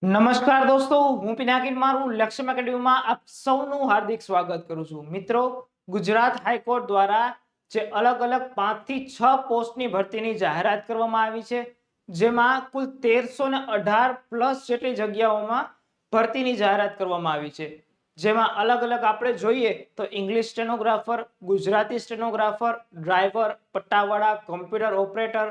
નમસ્કાર દોસ્તો, હું પિનાકિન મારું લક્ષ્ય એકેડમીમાં આપ સૌનું હાર્દિક સ્વાગત કરું છું. મિત્રો, ગુજરાત હાઈકોર્ટ દ્વારા જે અલગ-અલગ 5 થી 6 પોસ્ટની ભરતીની જાહેરાત કરવામાં આવી છે, જેમાં કુલ 1318 પ્લસ જેટલી જગ્યાઓમાં ભરતીની જાહેરાત કરવામાં આવી છે. જેમાં અલગ-અલગ આપણે જોઈએ તો English stenographer, Gujarati stenographer, driver, પટ્ટાવાળા, કોમ્પ્યુટર ઓપરેટર,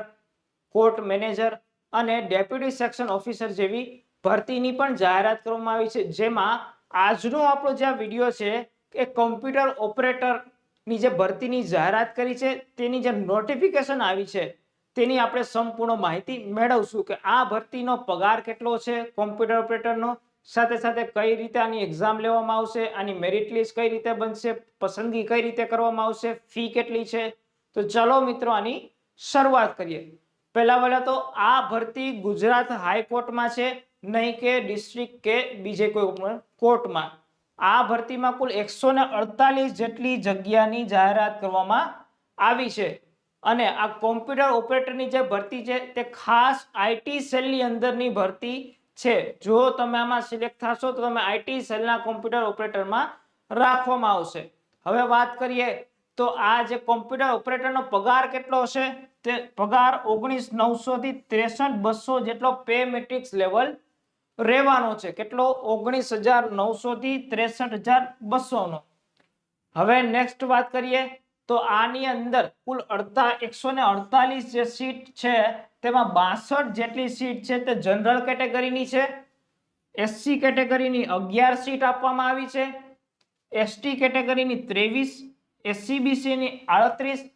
કોર્ટ મેનેજર અને ડેપ્યુટી સેક્શન ઓફિસર જેવી ભરતીની પણ જાહેરાત કરવામાં આવી છે. જેમાં આજનો આપણો જે વિડીયો છે એ કોમ્પ્યુટર ઓપરેટરની જે ભરતીની જાહેરાત કરી છે તેની જે નોટિફિકેશન આવી છે તેની આપણે સંપૂર્ણ માહિતી મેળવશું કે આ ભરતીનો પગાર કેટલો છે કોમ્પ્યુટર ઓપરેટરનો, સાથે સાથે કઈ રીતે આની એક્ઝામ લેવામાં આવશે, આની મેરિટ લિસ્ટ કઈ રીતે બનશે, પસંદગી કઈ રીતે કરવામાં આવશે, ફી કેટલી છે. તો ચલો મિત્રો આની શરૂઆત કરીએ. પહેલા તો આ ભરતી ગુજરાત હાઈકોર્ટમાં છે, નહીં કે ડિસ્ટ્રિક્ટ કે બીજે કોઈ કોર્ટમાં. આ ભરતીમાં કુલ 148 જેટલી જગ્યાની જાહેરાત કરવામાં આવી છે. અને આ કોમ્પ્યુટર ઓપરેટરની જે ભરતી છે તે ખાસ આઈટી સેલની અંદરની ભરતી છે. જો તમે આમાં સિલેક્ટ થશો તો તમે આઈટી સેલના કોમ્પ્યુટર ઓપરેટરમાં રાખવામાં આવશે. હવે વાત કરીએ તો આ જે કોમ્પ્યુટર ઓપરેટરનો પગાર કેટલો હશે, તે પગાર 19,900 થી 63,200 જેટલો પે મેટ્રિક્સ લેવલ રહેવાનો છે. કેટલો? 19,900 થી 63,200 નો. હવે નેક્સ્ટ વાત કરીએ તો આની અંદર કુલ 148 જે સીટ છે તેમાં 62 જેટલી સીટ છે તે જનરલ કેટેગરીની છે. એસસી કેટેગરીની 11 સીટ આપવામાં આવી છે. એસટી કેટેગરીની 23, એસસીબીસી ની 38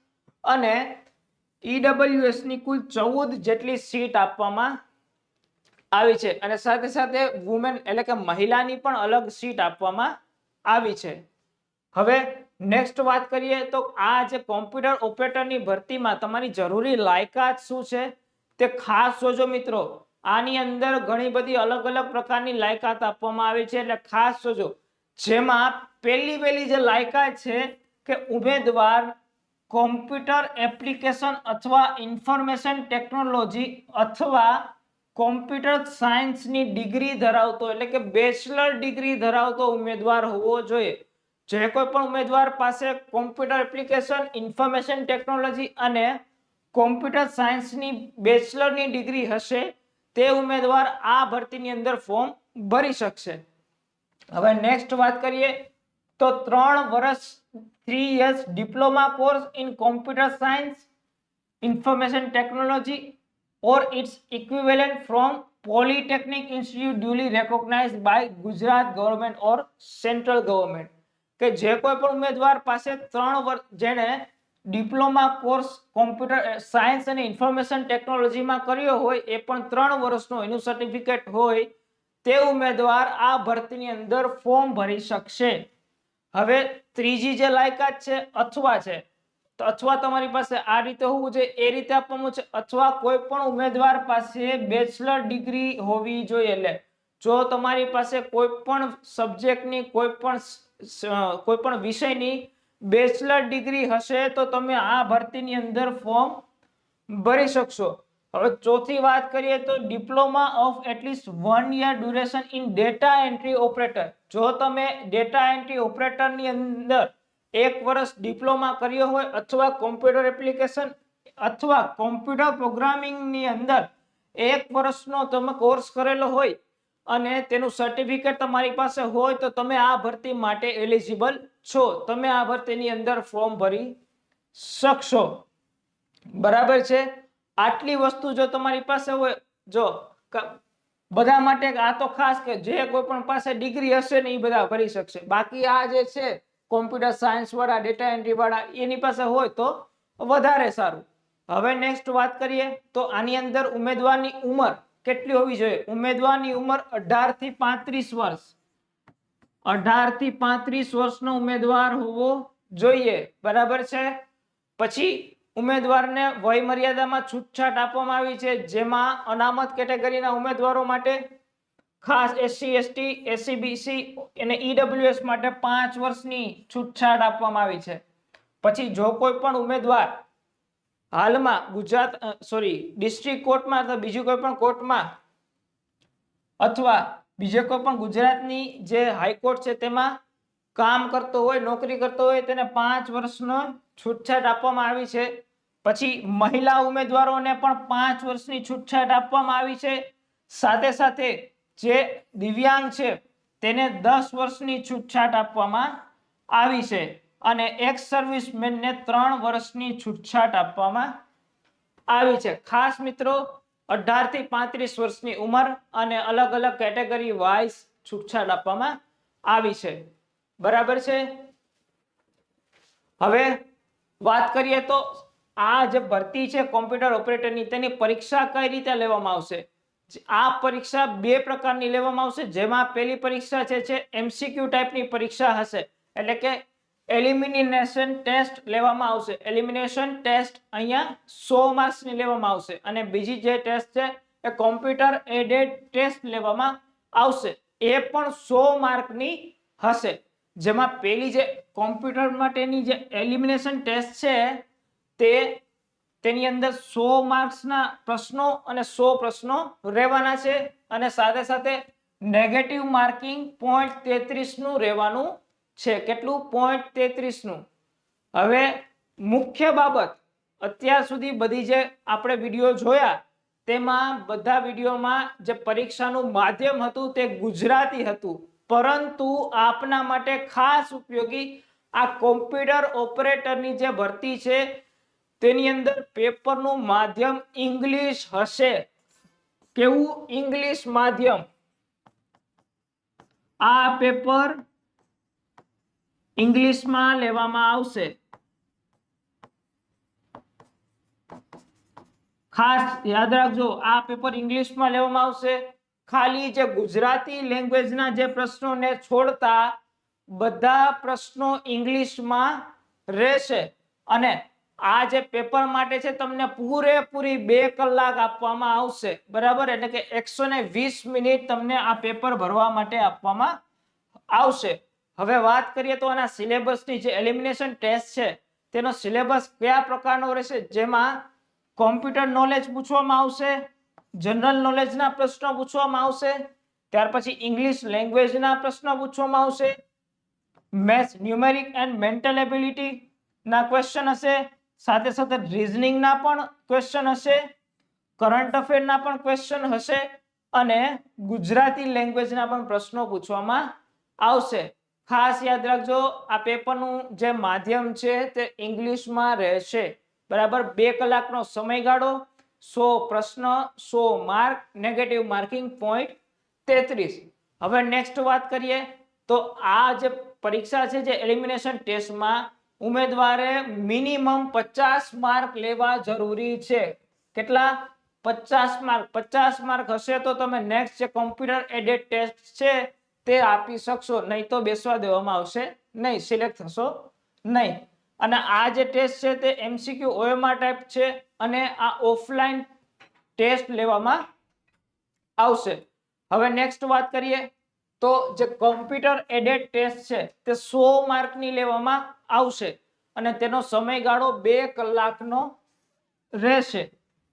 અને ઈડબ્લ્યુએસ ની કુલ 14 જેટલી સીટ આપવામાં આવી છે. અને સાથે સાથે વુમેન એટલે કે મહિલાની પણ અલગ સીટ આપવામાં આવી છે. હવે નેક્સ્ટ વાત કરીએ તો આ જે કોમ્પ્યુટર ઓપરેટરની ભરતીમાં તમારી જરૂરી લાયકાત શું છે તે ખાસ જોજો મિત્રો. આની અંદર ઘણી બધી અલગ-અલગ પ્રકારની લાયકાત આપવામાં આવી છે, એટલે ખાસ જોજો. જેમાં પહેલી જે લાયકાત છે કે ઉમેદવાર કોમ્પ્યુટર એપ્લિકેશન અથવા ઇન્ફોર્મેશન ટેકનોલોજી અથવા કોમ્પ્યુટર સાયન્સની ડિગ્રી ધરાવતો એટલે કે બેચલર ડિગ્રી ધરાવતો ઉમેદવાર હોવો જોઈએ. જે કોઈ પણ ઉમેદવાર પાસે કોમ્પ્યુટર એપ્લિકેશન, ઇન્ફોર્મેશન ટેકનોલોજી અને કોમ્પ્યુટર સાયન્સની બેચલરની ડિગ્રી હશે તે ઉમેદવાર આ ભરતીની અંદર ફોર્મ ભરી શકશે. હવે નેક્સ્ટ વાત કરીએ તો 3 વર્ષ 3 years diploma course in computer science, information technology or its equivalent from polytechnic institute duly recognized by Gujarat government or central government. કે જે કોઈ પણ ઉમેદવાર પાસે 3 વર્ષ જેણે ડિપ્લોમા કોર્સ કોમ્પ્યુટર સાયન્સ અને ઇન્ફોર્મેશન ટેકનોલોજીમાં કર્યો હોય, એ પણ 3 વર્ષનો એનું સર્ટિફિકેટ હોય, તે ઉમેદવાર આ ભરતીની અંદર ફોર્મ ભરી શકશે. હવે ત્રીજી જે લાયકાત છે અથવા છે, તો અથવા તમારી પાસે આ રીતે હોવું જોઈએ, એ રીતે આપવાનું છે, અથવા કોઈ પણ ઉમેદવાર પાસે બેચલર ડિગ્રી હોવી જોઈએ. એટલે જો તમારી પાસે કોઈ પણ સબ્જેક્ટની કોઈ પણ વિષયની બેચલર ડિગ્રી હશે તો તમે આ ભરતીની અંદર ફોર્મ ભરી શકશો. હવે ચોથી વાત કરીએ તો diploma of at least 1 year duration in data entry operator. જો તમે ડેટા એન્ટ્રી ઓપરેટરની અંદર 1 વર્ષ ડિપ્લોમા કર્યો હોય અથવા કોમ્પ્યુટર એપ્લિકેશન અથવા કોમ્પ્યુટર પ્રોગ્રામિંગની અંદર 1 વર્ષનો તમે કોર્સ કરેલો હોય અને તેનું સર્ટિફિકેટ તમારી પાસે હોય તો તમે આ ભરતી માટે એલિજિબલ છો. તમે આ ભરતીની અંદર ફોર્મ ભરી શકશો. બરાબર છે. આટલી વસ્તુ જો તમારી પાસે હોય, જો બધા માટે આ તો ખાસ કે જે કોઈ પણ પાસે ડિગ્રી હશે ને એ બધા ભરી શકશે. બાકી આ જે છે કોમ્પ્યુટર સાયન્સ વાળા, ડેટા એન્ટ્રી વાળા, એની પાસે હોય તો વધારે સારું. હવે નેક્સ્ટ વાત કરીએ તો આની અંદર ઉમેદવારની ઉંમર કેટલી હોવી જોઈએ? ઉમેદવારની ઉંમર 18 થી 35 વર્ષ. 18 થી 35 વર્ષનો ઉમેદવાર હોવો જોઈએ. બરાબર છે. પછી ઉમેદવારને વય મર્યાદામાં છૂટછાટ આપવામાં આવી છે, જેમાં અનામત કેટેગરીના ઉમેદવારો માટે ખાસ એસસી, એસટી, એસસીબીસી અને ઈડબ્લ્યુએસ માટે 5 વર્ષની છૂટછાટ આપવામાં આવી છે. પછી જો કોઈ પણ ઉમેદવાર હાલમાં ડિસ્ટ્રિક્ટ કોર્ટમાં અથવા બીજી કોઈ પણ કોર્ટમાં અથવા બીજે કોઈ પણ ગુજરાતની જે હાઈકોર્ટ છે તેમાં કામ કરતો હોય, નોકરી કરતો હોય, તેને 5 વર્ષનો છૂટછાટ આપવામાં આવી છે. પછી મહિલા ઉમેદવારોને પણ 5 વર્ષની છૂટછાટ આપવામાં આવી છે. સાથે સાથે જે દિવ્યાંગ છે તેને 10 વર્ષની છૂટછાટ આપવામાં આવી છે અને એક્સ સર્વિસમેનને 3 વર્ષની છૂટછાટ આપવામાં આવી છે. ખાસ મિત્રો 18 થી 35 વર્ષની ઉંમર અને અલગ અલગ કેટેગરી વાઇઝ છૂટછાટ આપવામાં આવી છે. બરાબર છે. હવે વાત કરીએ તો આ જે ભરતી છે કોમ્પ્યુટર ઓપરેટરની, તેની પરીક્ષા કઈ રીતે લેવામાં આવશે? આ પરીક્ષા 2 પ્રકારની લેવામાં આવશે, જેમાં પહેલી પરીક્ષા છે એમસીક્યુ ટાઈપની પરીક્ષા હશે, એટલે કે એલિમિનેશન ટેસ્ટ લેવામાં આવશે. એલિમિનેશન ટેસ્ટ અહીંયા 100 માર્ક્સની લેવામાં આવશે અને બીજી જે ટેસ્ટ છે એ કોમ્પ્યુટર એડેડ ટેસ્ટ લેવામાં આવશે, એ પણ 100 માર્કની હશે. જેમાં પહેલી જે કોમ્પ્યુટર માટેની જે એલિમિનેશન ટેસ્ટ છે તેની અંદર 100 માર્ક્સના પ્રશ્નો અને 100 પ્રશ્નો રહેવાના છે અને સાથે સાથે નેગેટિવ માર્કિંગ 0.33 નું રહેવાનું છે. કેટલું? 0.33 નું. હવે મુખ્ય બાબત, અત્યાર સુધી બધી જે આપણે વિડીયો જોયા તેમાં બધા વિડીયોમાં જે પરીક્ષાનું માધ્યમ હતું તે ગુજરાતી હતું, પરંતુ આપના માટે ખાસ ઉપયોગી આ કોમ્પ્યુટર ઓપરેટરની જે ભરતી છે તેની અંદર પેપરનું માધ્યમ ઇંગ્લિશ હશે. કેવું? ઇંગ્લિશ માધ્યમ. આ પેપર ઇંગ્લિશમાં લેવામાં આવશે. ખાસ યાદ રાખજો, આ પેપર ઇંગ્લિશમાં લેવામાં આવશે. ખાલી જે ગુજરાતી લેંગ્વેજના જે પ્રશ્નોને છોડતા બધા પ્રશ્નો ઇંગ્લિશમાં રહેશે અને આ જે પેપર માટે છે તમને પૂરેપૂરી 2 કલાક આપવામાં આવશે. બરાબર, એટલે કે 120 મિનિટ તમને આ પેપર ભરવા માટે આપવામાં આવશે. હવે વાત કરીએ તો આના સિલેબસની, જે એલિમિનેશન ટેસ્ટ છે તેનો સિલેબસ કયા પ્રકારનો રહેશે? જેમાં કોમ્પ્યુટર નોલેજ પૂછવામાં આવશે, જનરલ નોલેજના પ્રશ્નો પૂછવામાં આવશે, ત્યાર પછી ઇંગ્લિશ લેંગ્વેજના પ્રશ્નો પૂછવામાં આવશે, maths, numeric and mental ability ના ક્વેશ્ચન હશે, સાથે સાથે રીઝનિંગ ના પણ ક્વેશ્ચન હશે, કરંટ અફેર ના પણ ક્વેશ્ચન હશે અને ગુજરાતી લેંગ્વેજના પણ પ્રશ્નો પૂછવામાં આવશે. ખાસ યાદ રાખજો, આ પેપરનું જે માધ્યમ છે તે ઇંગ્લિશમાં રહેશે. બરાબર, 2 કલાકનો સમયગાળો, 100 પ્રશ્ન, 100 માર્ક, નેગેટિવ માર્કિંગ 0.33. હવે નેક્સ્ટ વાત કરીએ તો આ જે પરીક્ષા છે જે એલિમિનેશન ટેસ્ટમાં ઉમેદવારે મિનિમમ 50 માર્ક લેવા જરૂરી છે. કેટલા? 50 માર્ક. 50 માર્ક હશે તો તમે નેક્સ્ટ જે કોમ્પ્યુટર એડેડ ટેસ્ટ છે તે આપી શકશો, નહીં તો બેસવા દેવામાં આવશે નહીં, સિલેક્ટ થશો નહીં. અને આ જે ટેસ્ટ છે તે એમસીક્યુ ઓએમઆર ટાઈપ છે અને આ ઓફલાઈન ટેસ્ટ લેવામાં આવશે. હવે નેક્સ્ટ વાત કરીએ તો જે કોમ્પ્યુટર એડેડ ટેસ્ટ છે તે 100 માર્કની લેવામાં આવશે અને તેનો સમયગાળો 2 કલાકનો રહેશે,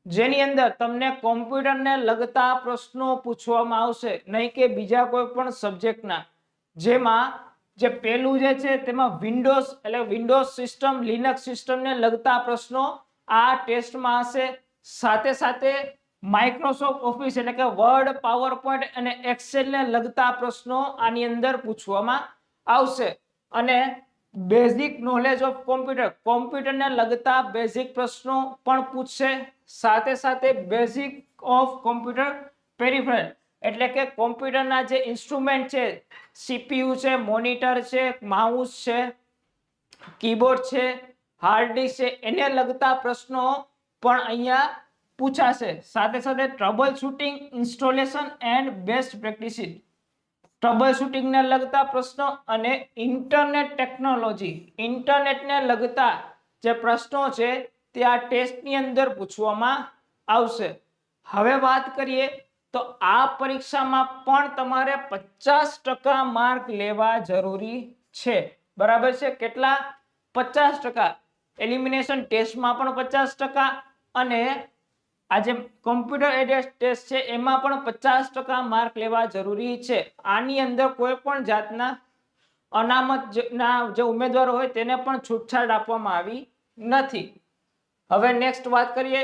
જેની અંદર તમને કોમ્પ્યુટરને લગતા પ્રશ્નો પૂછવામાં આવશે, નહીં કે બીજા કોઈ પણ સબ્જેક્ટના. જેમાં જે પહેલું જે છે તેમાં વિન્ડોઝ એટલે વિન્ડોઝ સિસ્ટમ, લિનક્સ સિસ્ટમને લગતા પ્રશ્નો આ ટેસ્ટમાં હશે. સાથે સાથે માઇક્રોસોફ્ટ ઓફિસ એટલે કે વર્ડ, પાવરપોઈન્ટ અને એક્સેલને લગતા પ્રશ્નો આની અંદર પૂછવામાં આવશે અને બેઝિક નોલેજ ઓફ કોમ્પ્યુટર, કોમ્પ્યુટરને લગતા બેઝિક પ્રશ્નો પણ પૂછશે. સાથે સાથે બેઝિક ઓફ કોમ્પ્યુટર પેરિફેરલ એટલે કે કોમ્પ્યુટરના જે ઇન્સ્ટ્રુમેન્ટ છે, સીપીયુ છે, મોનિટર છે, માઉસ છે, કીબોર્ડ છે, હાર્ડ ડિસ્ક છે, એને લગતા પ્રશ્નો પણ અહીંયા પૂછાશે. સાથે સાથે troubleshooting, installation and best practices, ટ્રબલ શૂટિંગને લગતા પ્રશ્નો અને ઇન્ટરનેટ ટેકનોલોજી, ઇન્ટરનેટને લગતા જે પ્રશ્નો છે તે આ ટેસ્ટની અંદર પૂછવામાં આવશે. હવે વાત કરીએ તો આ પરીક્ષામાં પણ તમારે 50% માર્ક લેવા જરૂરી છે. બરાબર છે? કેટલા? 50%. એલિમિનેશન ટેસ્ટમાં પણ 50% અને આ જે કોમ્પ્યુટર એડેડ ટેસ્ટ છે એમાં પણ 50% માર્ક લેવા જરૂરી છે. આની અંદર કોઈ પણ જાતના અનામત ના જે ઉમેદવારો હોય તેને પણ છૂટછાટ આપવામાં આવી નથી. હવે નેક્સ્ટ વાત કરીએ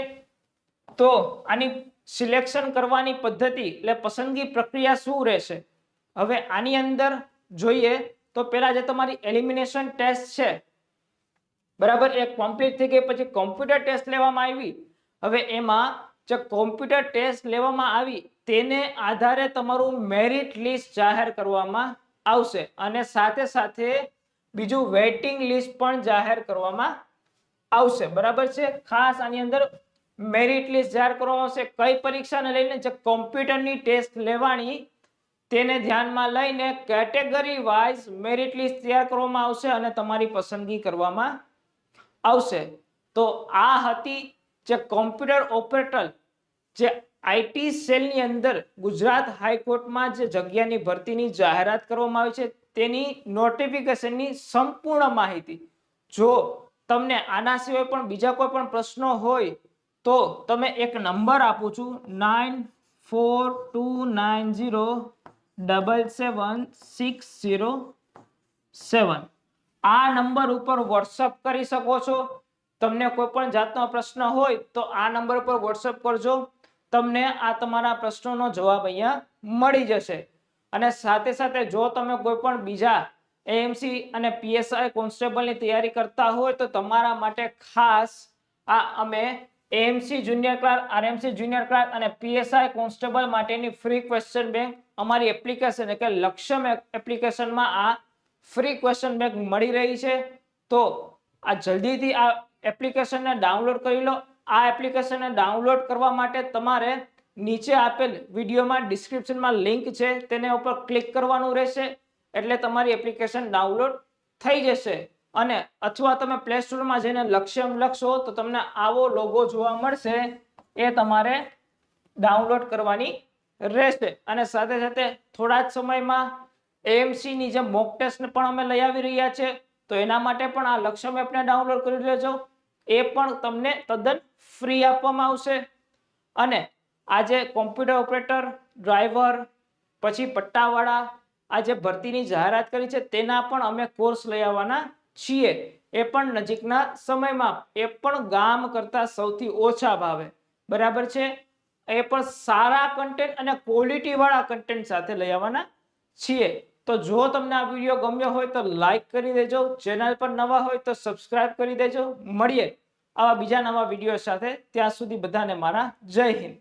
તો આની સિલેક્શન કરવાની પદ્ધતિ એટલે પસંદગી પ્રક્રિયા શું રહેશે. હવે આની અંદર જોઈએ તો પેલા જે તમારી એલિમિનેશન ટેસ્ટ છે બરાબર, એ કમ્પ્લીટ થઈ ગઈ પછી કોમ્પ્યુટર ટેસ્ટ લેવામાં આવી. હવે એમાં જે કોમ્પ્યુટર ટેસ્ટ લેવામાં આવી તેને આધારે તમારું મેરિટ લિસ્ટ જાહેર કરવામાં આવશે અને સાથે સાથે બીજું વેઇટિંગ લિસ્ટ પણ જાહેર કરવામાં આવશે. બરાબર છે. ખાસ આની અંદર મેરિટ લિસ્ટ જાહેર કરવામાં આવશે. કઈ પરીક્ષાને લઈને જે કોમ્પ્યુટરની ટેસ્ટ લેવાની તેને ધ્યાનમાં લઈને કેટેગરી વાઇઝ મેરિટ લિસ્ટ તૈયાર કરવામાં આવશે અને તમારી પસંદગી કરવામાં આવશે. તો આ હતી જે કોમ્પ્યુટર ઓપરેટર જે આઈટી સેલની અંદર ગુજરાત હાઈકોર્ટમાં જે જગ્યાની ભરતીની જાહેરાત કરવામાં આવી છે તેની નોટિફિકેશનની સંપૂર્ણ માહિતી. જો તમને આના સિવાય પણ બીજા કોઈ પણ પ્રશ્નો હોય તો તમે એક નંબર આપું છું 9429077607. આ નંબર ઉપર વોટ્સઅપ કરી શકો છો. તમને કોઈ પણ જાતનો પ્રશ્ન હોય તો આ નંબર પર વોટ્સઅપ કરજો. તમને આ તમારા પ્રશ્નોનો જવાબ અહીંયા મળી જશે. અને સાથે સાથે જો તમે કોઈ પણ બીજા એએમસી અને પીએસઆઈ કોન્સ્ટેબલની તૈયારી કરતા હોય તો તમારા માટે ખાસ આ અમે AMC junior clerk, RMC junior clerk અને પીએસઆઈ કોન્સ્ટેબલ માટેની ફ્રી ક્વેશ્ચન બેંક અમારી એપ્લિકેશન એટલે લક્ષ્યમ એપ્લિકેશનમાં આ ફ્રી ક્વેશ્ચન બેંક મળી રહી છે. તો આ જલ્દીથી આ એપ્લિકેશનને ડાઉનલોડ કરી લો. આ એપ્લિકેશનને ડાઉનલોડ કરવા માટે તમારે નીચે આપેલ વિડીયોમાં ડિસ્ક્રિપ્શનમાં લિંક છે તેના ઉપર ક્લિક કરવાનું રહેશે એટલે તમારી એપ્લિકેશન ડાઉનલોડ થઈ જશે. અને અથવા તમે પ્લે સ્ટોરમાં જઈને લક્ષ્યમ લખશો તો તમને આવો લોગો જોવા મળશે, એ તમારે ડાઉનલોડ કરવાની રહેશે. અને સાથે સાથે થોડા જ સમયમાં એએમસી ની જે મોક ટેસ્ટ પણ અમે લઈ આવી રહ્યા છે તો એના માટે પણ આ લક્ષ્યમ એપને ડાઉનલોડ કરી લેજો. એ પણ તમને તદ્દન ફ્રી આપવામાં આવશે. અને આજે કોમ્પ્યુટર ઓપરેટર, ડ્રાઈવર, પછી પટ્ટાવાળા આ જે ભરતીની જાહેરાત કરી છે તેના પણ અમે કોર્સ લઈ આવવાના છીએ. એ પણ નજીકના સમયમાં, એ પણ ગામ કરતા સૌથી ઓછા ભાવે. બરાબર છે. એ પણ સારા કન્ટેન્ટ અને ક્વોલિટી વાળા કન્ટેન્ટ સાથે લઈ આવવાના છીએ. તો જો તમને આ વિડીયો ગમ્યો હોય તો લાઈક કરી દેજો. ચેનલ પર નવા હોય તો સબસ્ક્રાઇબ કરી દેજો. મળીએ આવા બીજા નવા વિડીયો સાથે. ત્યાં સુધી બધાને મારા જય હિન્દ.